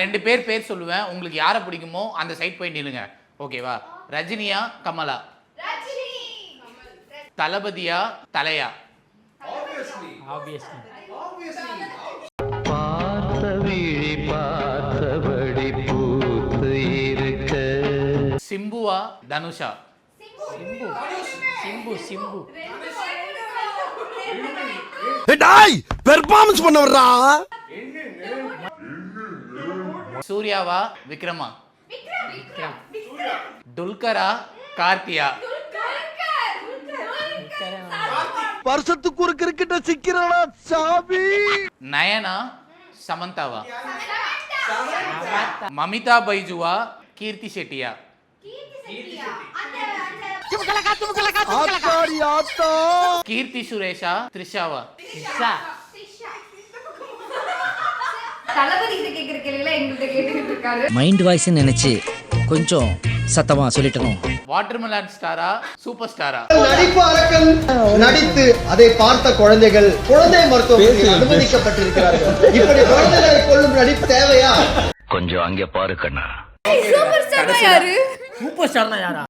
2 பேர் சொல்லுவேன். உங்களுக்கு யாரை பிடிக்குமோ அந்த சைட் போய் நில்லுங்க. ஓகேவா? ரஜினியா கமலா? தளபதியா தலையா? ஆப்வியஸ்லி சிம்புவா தனுஷா? சிம்பு டேய் பெர்ஃபார்மன்ஸ் பண்ண வர்றா. சூர்யாவா விக்ரமா? துல்கரா கார்த்தியா? வருஷத்துக்கு ஒரு கிரிக்கெட்ட சிக்கிறடா சாமி. நயனா சமந்தாவா? மமிதா பைஜுவா கீர்த்தி ஷெட்டியா? ஆத்தாடி ஆத்தா. கீர்த்தி சுரேஷா த்ரிஷாவா? தளபதி கிட்ட கேக்குற கேள்வில எங்கள்கிட்ட கேட்டுக்கிட்டு இருக்காரு. மைண்ட் வாய்ஸ் நினைச்சு கொஞ்சம் சத்தமா சொல்லிட்டோம். வாட்டர்மெலன் ஸ்டாரா சூப்பர் ஸ்டாரா? நடிப்பு அரக்கன் நடித்து அதை பார்த்த குழந்தைகள் குழந்தை மருத்துவமனையில் அனுமதிக்கப்பட்டிருக்கிறார்கள். இப்படி குழந்தைகளை கொள்ளும் நடிப்பு தேவையா? கொஞ்சம் அங்கே பாரு கண்ணா. சூப்பர் ஸ்டார் யாரு? சூப்பர் ஸ்டார்னா யாரா?